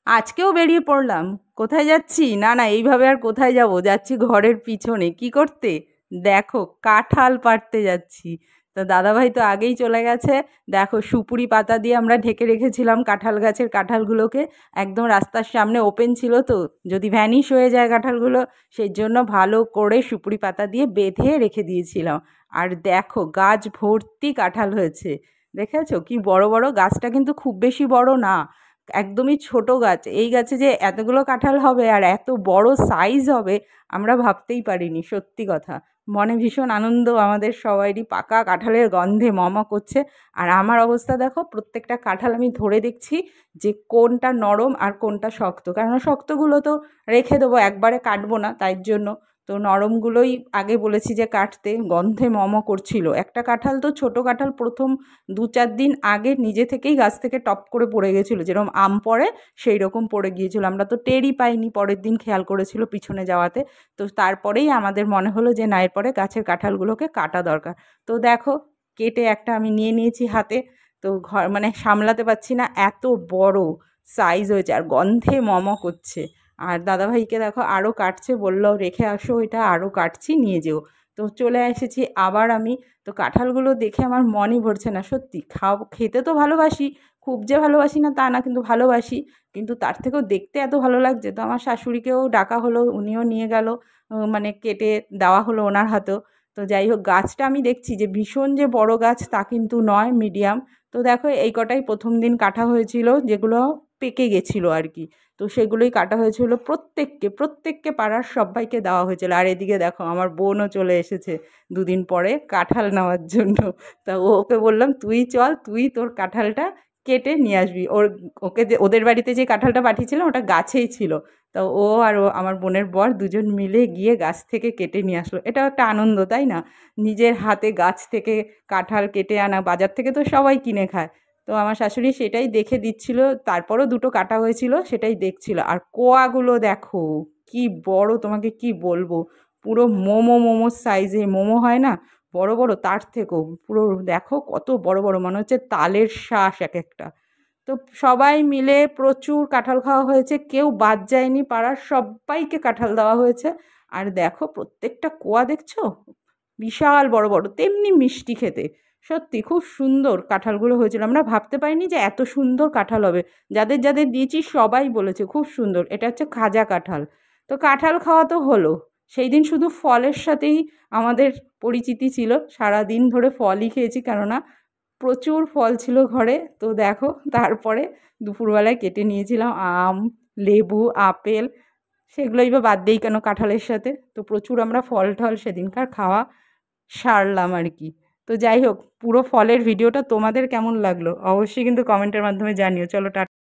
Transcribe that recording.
আজকেও বেরিয়ে পড়লাম। কোথায় যাচ্ছি? না না, এইভাবে আর কোথায় যাব, যাচ্ছি ঘরের পিছনে। কি করতে? দেখো, কাঁঠাল পাড়তে যাচ্ছি। তো দাদাভাই তো আগেই চলে গেছে। দেখো, সুপুরি পাতা দিয়ে আমরা ঢেকে রেখেছিলাম কাঁঠাল গাছের কাঁঠালগুলোকে। একদম রাস্তার সামনে ওপেন ছিল, তো যদি ভ্যানিশ হয়ে যায় কাঁঠালগুলো, সেই জন্য ভালো করে সুপুরি পাতা দিয়ে বেঁধে রেখে দিয়েছিলাম। আর দেখো, গাছ ভর্তি কাঁঠাল হয়েছে। দেখেছো কি বড় বড়? গাছটা কিন্তু খুব বেশি বড় না, একদমই ছোট গাছ। এই গাছে যে এতগুলো কাঁঠাল হবে আর এত বড় সাইজ হবে, আমরা ভাবতেই পারিনি। সত্যি কথা, মনে ভীষণ আনন্দ আমাদের সবারই। পাকা কাঁঠালের গন্ধে মম করছে। আর আমার অবস্থা দেখো, প্রত্যেকটা কাঁঠাল আমি ধরে দেখছি যে কোনটা নরম আর কোনটা শক্ত, কারণ শক্তগুলো তো রেখে দেবো, একবারে কাটবো না, তাই জন্য তো নরমগুলোই আগে বলেছি যে কাটতে। গন্ধে মম করছিল। একটা কাঁঠাল তো, ছোট কাঁঠাল, প্রথম 2-4 দিন আগে নিজে থেকেই গাছ থেকে টপ করে পড়ে গেছিলো, যেরকম আম পড়ে সেই রকম পড়ে গিয়েছিল। আমরা তো টেরই পাইনি, পরের দিন খেয়াল করেছিল পিছনে যাওয়াতে। তো তারপরেই আমাদের মনে হলো যে না, এরপরে গাছের কাঁঠালগুলোকে কাটা দরকার। তো দেখো, কেটে একটা আমি নিয়ে নিয়েছি হাতে। তো ঘর মানে সামলাতে পারছি না, এত বড় সাইজ হয়েছে আর গন্ধে মম করছে। আর দাদাভাইকে দেখো আরও কাটছে, বললো রেখে আসো, এটা আরও কাটছি, নিয়ে যেও। তো চলে এসেছি আবার আমি। তো কাঁঠালগুলো দেখে আমার মনই ভরছে না সত্যি। খেতে তো ভালোবাসি, খুব যে ভালোবাসি না তা না, কিন্তু ভালোবাসি। কিন্তু তার থেকেও দেখতে এত ভালো লাগছে, তো আমার শাশুড়িকেও ডাকা হলো, উনিও নিয়ে গেল, মানে কেটে দেওয়া হলো ওনার হাতেও। তো যাই হোক, গাছটা আমি দেখছি যে ভীষণ যে বড় গাছ তা কিন্তু নয়, মিডিয়াম। তো দেখো, এই কটাই প্রথম দিন কাটা হয়েছিল, যেগুলো পেকে গেছিলো আর কি। তো সেগুলোই কাটা হয়েছিল, প্রত্যেককে প্রত্যেককে পাড়ার সবাইকে দেওয়া হয়েছিল। আর এদিকে দেখো, আমার বোনও চলে এসেছে 2 দিন পরে কাঁঠাল নেওয়ার জন্য। তা ওকে বললাম, তুই চল, তুই তোর কাঁঠালটা কেটে নিয়ে আসবি। ওকে যে ওদের বাড়িতে যে কাঁঠালটা পাঠিয়েছিলাম, ওটা গাছেই ছিল। তা ও আর আমার বোনের বর দুজন মিলে গিয়ে গাছ থেকে কেটে নিয়ে আসলো। এটাও একটা আনন্দ, তাই না? নিজের হাতে গাছ থেকে কাঁঠাল কেটে আনা, বাজার থেকে তো সবাই কিনে খায়। তো আমার শাশুড়ি সেটাই দেখে দিচ্ছিল, তারপরও 2টো কাটা হয়েছিল, সেটাই দেখছিল। আর কোয়াগুলো দেখো কি বড়, তোমাকে কি বলবো, পুরো মোমো মোমোর সাইজে। মোমো হয় না বড় বড়, তার থেকেও পুরো। দেখো কত বড় বড়, মনে হচ্ছে তালের শ্বাস এক একটা। তো সবাই মিলে প্রচুর কাঁঠাল খাওয়া হয়েছে, কেউ বাদ যায়নি, পাড়ার সবাইকে কাঁঠাল দেওয়া হয়েছে। আর দেখো, প্রত্যেকটা কোয়া দেখছো বিশাল বড় বড়, তেমনি মিষ্টি খেতে। সত্যি খুব সুন্দর কাঁঠালগুলো হয়েছিল। আমরা ভাবতে পারিনি যে এত সুন্দর কাঁঠাল হবে। যাদের যাদের দিয়েছি সবাই বলেছে খুব সুন্দর। এটা হচ্ছে খাজা কাঁঠাল। তো কাঁঠাল খাওয়া তো হলো। সেই দিন শুধু ফলের সাথেই আমাদের পরিচিতি ছিল, সারা দিন ধরে ফলই খেয়েছি, কেননা প্রচুর ফল ছিল ঘরে। তো দেখো, তারপরে দুপুরবেলায় কেটে নিয়েছিলাম আম, লেবু, আপেল। সেগুলোই বা বাদ দেই কেন কাঁঠালের সাথে? তো প্রচুর আমরা ফল টল সেদিনকার খাওয়া সারলাম আর কি। তো যাই হোক, পুরো ফলের ভিডিওটা তোমাদের কেমন লাগলো অবশ্যই কিন্তু কমেন্টের মাধ্যমে জানিও। চলো, টাটা।